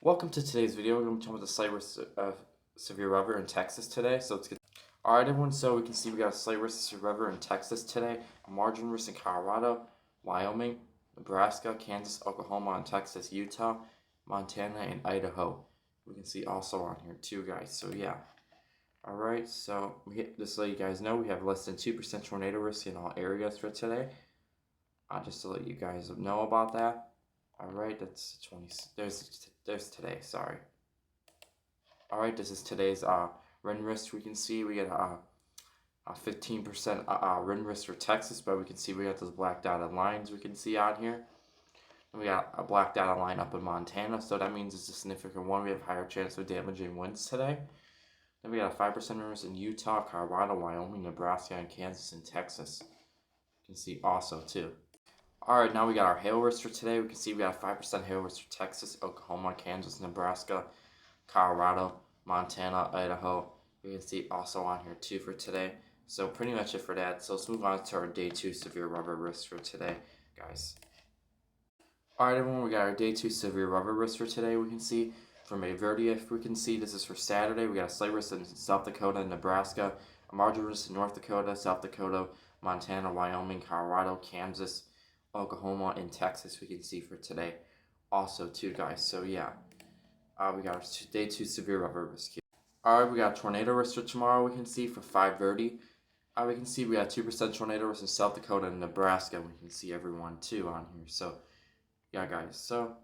Welcome to today's video. We're going to be talking about the slight severe weather in Texas today. So let's get. Alright, everyone. So we can see we got a slight risk of severe weather in Texas today. A marginal risk in Colorado, Wyoming, Nebraska, Kansas, Oklahoma, and Texas, Utah, Montana, and Idaho. We can see also on here too, guys. So yeah. Alright, so just to let you guys know, we have less than 2% tornado risk in all areas for today. Just to let you guys know about that. Alright, that's 20. There's today. Sorry. Alright, this is today's wind risk. We can see we get a 15% wind risk for Texas, but we can see we got those black dotted lines we can see out here. And we got a black dotted line up in Montana, so that means it's a significant one. We have higher chance of damaging winds today. Then we got a 5% wind risk in Utah, Colorado, Wyoming, Nebraska, and Kansas, and Texas. You can see also too. Alright, now we got our hail risk for today. We can see we got a 5% hail risk for Texas, Oklahoma, Kansas, Nebraska, Colorado, Montana, Idaho. We can see also on here too for today. So pretty much it for that. So let's move on to our day 2 severe weather risk for today, guys. Alright, everyone, we got our day 2 severe weather risk for today. We can see for May 30th, we can see this is for Saturday. We got a slight risk in South Dakota and Nebraska, a marginal risk in North Dakota, South Dakota, Montana, Wyoming, Colorado, Kansas, Oklahoma, and Texas. We can see for today also too, guys. So yeah, we got our day 2 severe weather risk here. Alright, we got a tornado risk for tomorrow. We can see for 5:30. We can see we got 2% tornado risk in South Dakota and Nebraska. We can see everyone too on here. So yeah, guys. So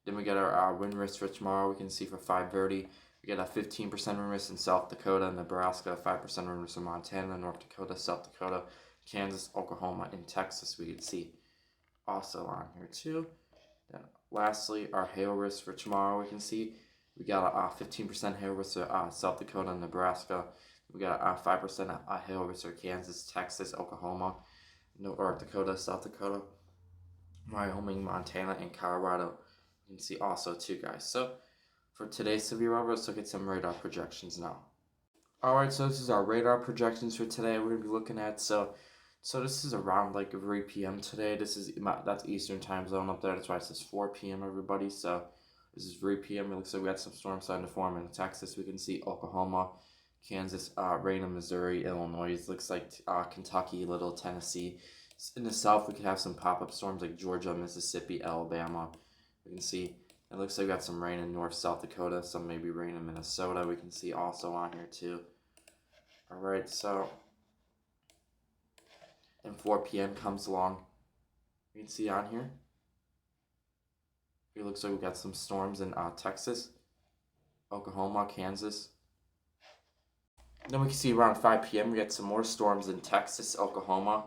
then we got our wind risk for tomorrow. We can see for 5:30. We got a 15% wind risk in South Dakota, Nebraska, 5% wind risk in Montana, North Dakota, South Dakota, Kansas, Oklahoma, and Texas. We can see also on here too. Then lastly, our hail risk for tomorrow. We can see we got a 15% hail risk for South Dakota and Nebraska. We got a 5% hail risk for Kansas, Texas, Oklahoma, North Dakota, South Dakota, Wyoming, Montana, and Colorado. You can see also too, guys. So for today's severe weather, let's look at some radar projections now. Alright, so this is our radar projections for today. We're going to be looking at, so this is around like 3 p.m. today. That's Eastern time zone up there. That's why it says 4 p.m. everybody. So this is 3 p.m. It looks like we got some storms starting to form in Texas. We can see Oklahoma, Kansas, rain in Missouri, Illinois. It looks like Kentucky, little Tennessee. In the south, we could have some pop-up storms like Georgia, Mississippi, Alabama. We can see it looks like we got some rain in North South Dakota, some maybe rain in Minnesota. We can see also on here too. Alright, so then 4 p.m. comes along. You can see on here. It looks like we got some storms in Texas, Oklahoma, Kansas. Then we can see around 5 p.m. we got some more storms in Texas, Oklahoma.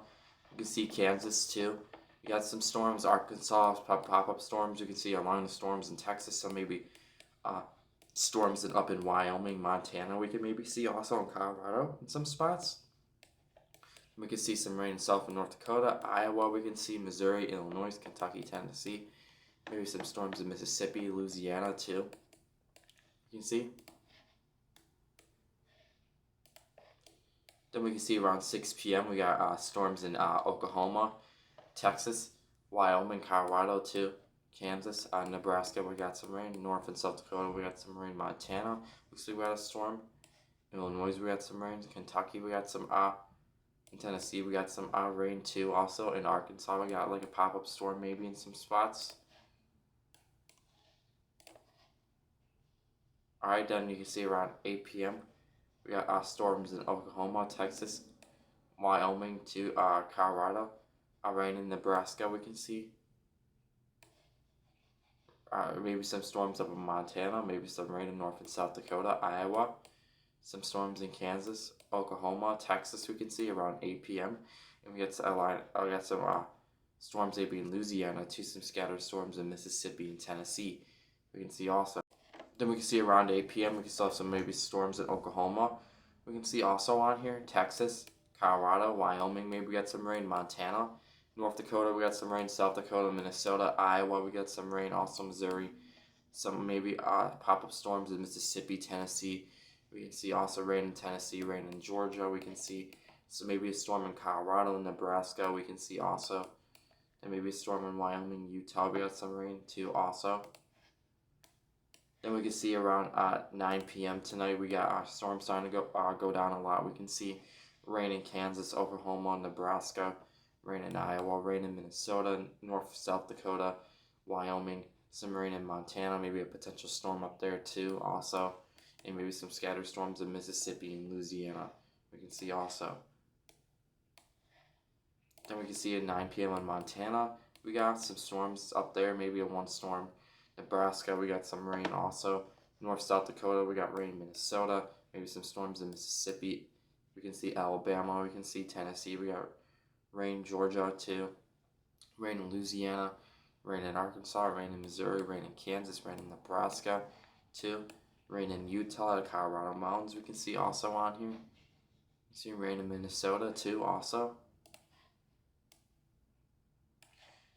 You can see Kansas too. We got some storms, Arkansas, pop-up storms. You can see along the storms in Texas, so maybe storms up in Wyoming, Montana. We can maybe see also in Colorado in some spots. We can see some rain in South and North Dakota, Iowa. We can see Missouri, Illinois, Kentucky, Tennessee. Maybe some storms in Mississippi, Louisiana too. You can see. Then we can see around 6 p.m. we got storms in Oklahoma, Texas, Wyoming, Colorado too, Kansas, Nebraska. We got some rain. North and South Dakota we got some rain. Montana looks like we got a storm. Illinois we got some rain. Kentucky we got some in Tennessee we got some rain too. Also in Arkansas we got like a pop-up storm maybe in some spots. Alright, then you can see around 8 p.m. we got storms in Oklahoma, Texas, Wyoming to Colorado. Rain in Nebraska we can see. Maybe some storms up in Montana. Maybe some rain in North and South Dakota, Iowa. Some storms in Kansas, Oklahoma, Texas we can see around 8 p.m. And we get some storms maybe in Louisiana too. Some scattered storms in Mississippi and Tennessee we can see also. Then we can see around 8 p.m. we can still have some maybe storms in Oklahoma. We can see also on here Texas, Colorado, Wyoming. Maybe we got some rain. Montana, North Dakota we got some rain. South Dakota, Minnesota, Iowa we got some rain. Also Missouri, some maybe pop-up storms in Mississippi, Tennessee. We can see also rain in Tennessee, rain in Georgia. We can see so maybe a storm in Colorado and Nebraska. We can see also Then maybe a storm in Wyoming, Utah. We got some rain too also. Then we can see around 9 p.m. tonight, we got our storm starting to go down a lot. We can see rain in Kansas, Oklahoma, Nebraska, rain in Iowa, rain in Minnesota, North South Dakota, Wyoming, some rain in Montana, maybe a potential storm up there too also, and maybe some scattered storms in Mississippi and Louisiana. We can see also. Then we can see at 9 p.m. in Montana, we got some storms up there, maybe a one storm. Nebraska, we got some rain also. North South Dakota, we got rain in Minnesota, maybe some storms in Mississippi. We can see Alabama, we can see Tennessee, we got rain in Georgia too. Rain in Louisiana, rain in Arkansas, rain in Missouri, rain in Kansas, rain in Nebraska too. Rain in Utah, the Colorado Mountains, we can see also on here. You see rain in Minnesota too also.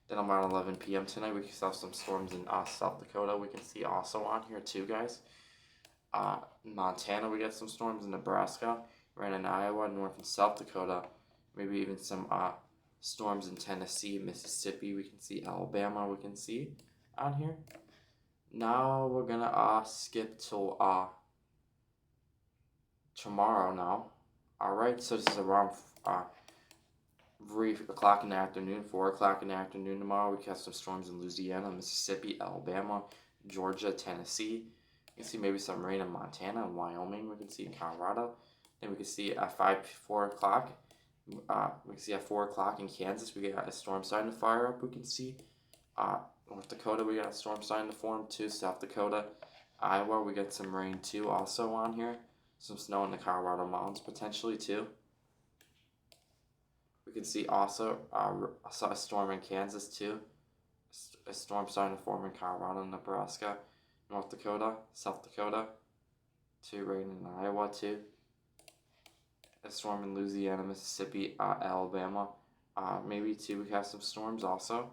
Then around 11 p.m. tonight, we can have some storms in South Dakota. We can see also on here too, guys. Montana, we got some storms in Nebraska. Rain in Iowa, North and South Dakota. Maybe even some storms in Tennessee, Mississippi. We can see Alabama. We can see on here. Now we're gonna skip till tomorrow now. All right, so this is around 3 o'clock in the afternoon, 4 o'clock in the afternoon tomorrow. We can have some storms in Louisiana, Mississippi, Alabama, Georgia, Tennessee. You can see maybe some rain in Montana and Wyoming. We can see in Colorado. Then we can see at 4 o'clock. We can see at 4 o'clock in Kansas, we got a storm starting to fire up. We can see North Dakota, we got a storm starting to form too. South Dakota, Iowa, we got some rain too also on here. Some snow in the Colorado Mountains potentially too. We can see also a storm in Kansas too. A storm starting to form in Colorado, Nebraska, North Dakota, South Dakota. Too, rain in Iowa too. A storm in Louisiana, Mississippi, Alabama. Maybe too, we have some storms also.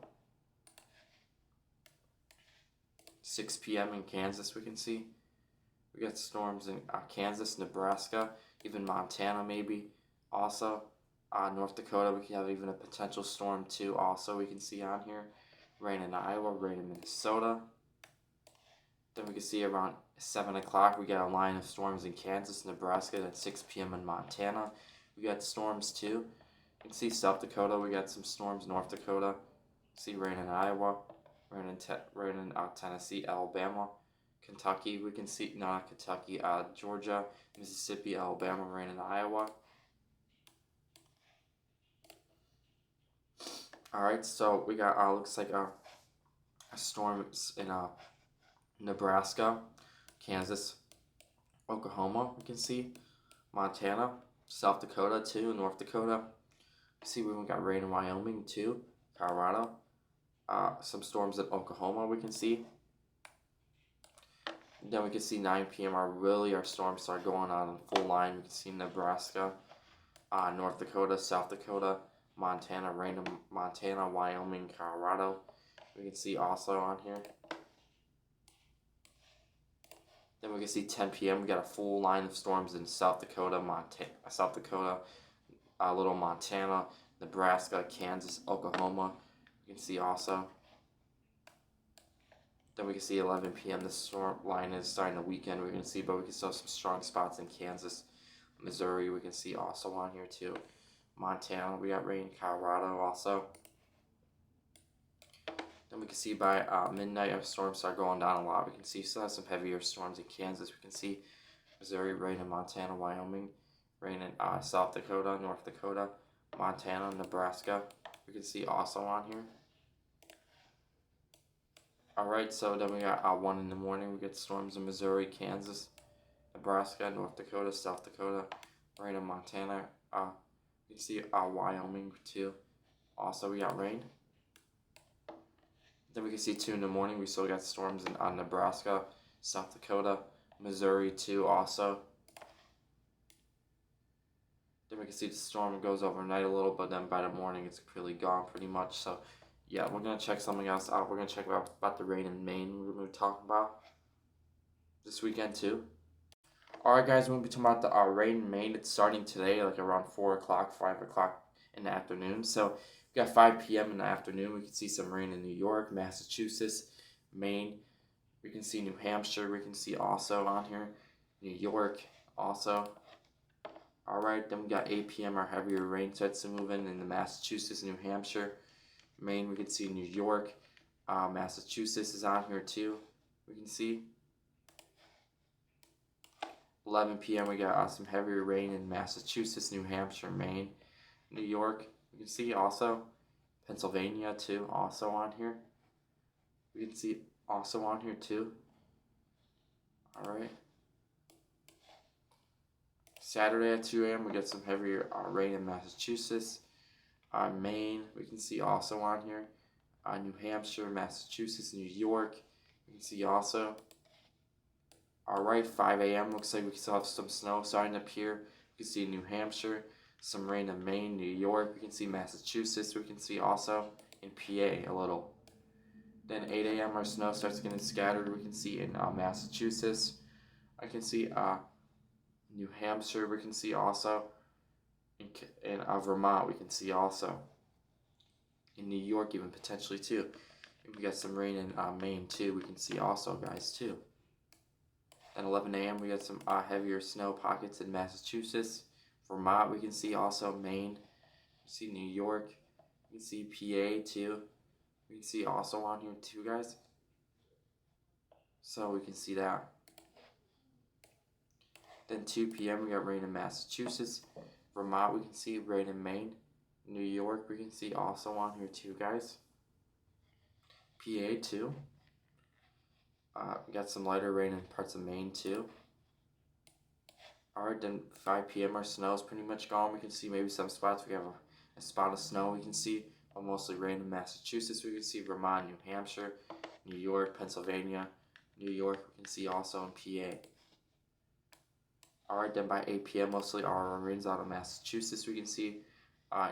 6 p.m. in Kansas, we can see. We got storms in Kansas, Nebraska, even Montana maybe also. North Dakota, we can have even a potential storm too also we can see on here. Rain in Iowa, rain in Minnesota. Then we can see around 7 o'clock, we got a line of storms in Kansas, Nebraska, at 6 p.m. in Montana. We got storms too. You can see South Dakota, we got some storms, North Dakota. See rain in Iowa, rain in Tennessee, Alabama, Kentucky. We can see, not Kentucky, Georgia, Mississippi, Alabama, rain in Iowa. Alright, so we got, looks like a storm in Nebraska, Kansas, Oklahoma, we can see, Montana, South Dakota too, North Dakota. See, we got rain in Wyoming too, Colorado. Some storms in Oklahoma we can see. Then we can see 9 p.m. Our storms start going on in full line. We can see Nebraska, North Dakota, South Dakota, Montana, rain in Montana, Wyoming, Colorado. We can see also on here. Then we can see 10 p.m. We got a full line of storms in South Dakota, little Montana, Nebraska, Kansas, Oklahoma. You can see also. Then we can see 11 p.m. The storm line is starting to weaken. We can see, but we can still have some strong spots in Kansas, Missouri. We can see also on here too. Montana, we got rain in Colorado also. Then we can see by midnight our storms start going down a lot. We can see still have some heavier storms in Kansas. We can see Missouri, rain in Montana, Wyoming, rain in South Dakota, North Dakota, Montana, Nebraska. We can see also on here. Alright, so then we got 1 in the morning. We get storms in Missouri, Kansas, Nebraska, North Dakota, South Dakota, rain in Montana. You can see Wyoming too. Also, we got rain. Then we can see 2 in the morning. We still got storms in Nebraska, South Dakota, Missouri too also. Then we can see the storm goes overnight a little, but then by the morning it's really gone pretty much. So yeah, we're going to check something else out. We're going to check about the rain in Maine we're going to be talking about this weekend too. Alright guys, we're going to be talking about the rain in Maine. It's starting today, like around 4 o'clock, 5 o'clock in the afternoon. So We got 5 p.m. in the afternoon. We can see some rain in New York, Massachusetts, Maine. We can see New Hampshire. We can see also on here New York also. Alright, then we got 8 p.m. Our heavier rain starts to move in the Massachusetts, New Hampshire, Maine. We can see New York, Massachusetts is on here too. We can see 11 p.m. we got some heavier rain in Massachusetts, New Hampshire, Maine, New York. We can see also Pennsylvania too, also on here. We can see also on here too. Alright. Saturday at 2 a.m. we get some heavier rain in Massachusetts, Maine. We can see also on here. New Hampshire, Massachusetts, New York. We can see also. Alright, 5 a.m. looks like we still have some snow starting up here. We can see New Hampshire, some rain in Maine, New York. We can see Massachusetts. We can see also in PA a little. Then 8 a.m. our snow starts getting scattered. We can see in Massachusetts. I can see New Hampshire. We can see also in Vermont. We can see also in New York even potentially too. And we got some rain in Maine too. We can see also guys too. Then 11 a.m. we got some heavier snow pockets in Massachusetts, Vermont. We can see also Maine. We see New York. We can see PA too. We can see also on here too, guys. So we can see that. Then 2 p.m. we got rain in Massachusetts, Vermont. We can see rain in Maine, New York. We can see also on here too, guys. PA too. We got some lighter rain in parts of Maine too. Alright, then 5 p.m. our snow is pretty much gone. We can see maybe some spots. We have a spot of snow we can see, but mostly rain in Massachusetts. We can see Vermont, New Hampshire, New York, Pennsylvania, New York. We can see also in PA. Alright, then by 8 p.m. mostly our rains out of Massachusetts. We can see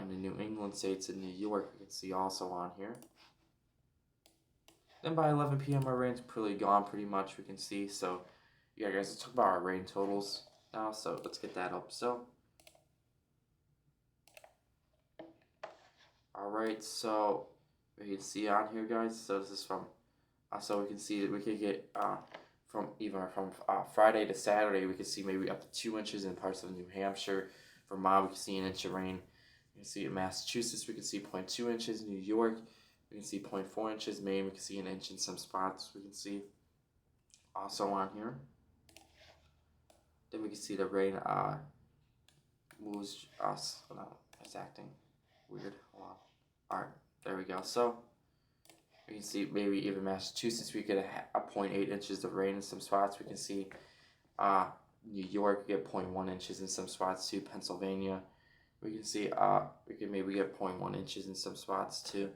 in the New England states in New York. We can see also on here. Then by 11 p.m. our rain's pretty gone pretty much, we can see. So yeah guys, let's talk about our rain totals now. So let's get that up. So alright, so we can see on here guys, so this is from so we can see that we could get from Friday to Saturday, we can see maybe up to 2 inches in parts of New Hampshire. Vermont, we can see an inch of rain. We can see in Massachusetts, we can see 0.2 inches. New York, we can see 0.4 inches. Maine, we can see an inch in some spots. We can see also on here. Then we can see the rain moves us. Oh, no, it's acting weird. Hold on. Alright, there we go. So we can see maybe even Massachusetts, we get a 0.8 inches of rain in some spots. We can see New York, we get 0.1 inches in some spots too. Pennsylvania, we can see we can maybe get 0.1 inches in some spots too.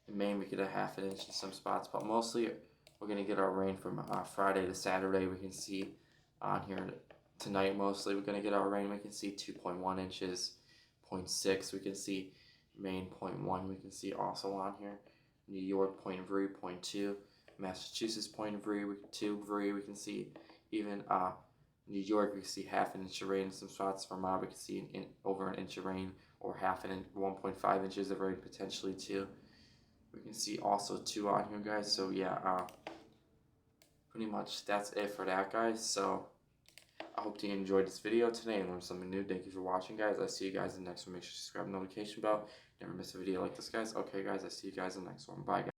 In Maine, we get a half an inch in some spots, but mostly we're gonna get our rain from Friday to Saturday. We can see on here tonight mostly we're gonna get our rain. We can see 2.1 inches, 0.6. We can see Maine 0.1. We can see also on here New York 0.3, 0.2. Massachusetts 0.3, we can see even New York, we can see half an inch of rain in some spots. Vermont, we can see over an inch of rain, or 1.5 inches of rain potentially too. We can see also 2 on here, guys. So yeah, pretty much that's it for that, guys. So I hope you enjoyed this video today and learned something new. Thank you for watching, guys. I see you guys in the next one. Make sure to subscribe, notification bell. Never miss a video like this, guys. Okay, guys, I see you guys in the next one. Bye, guys.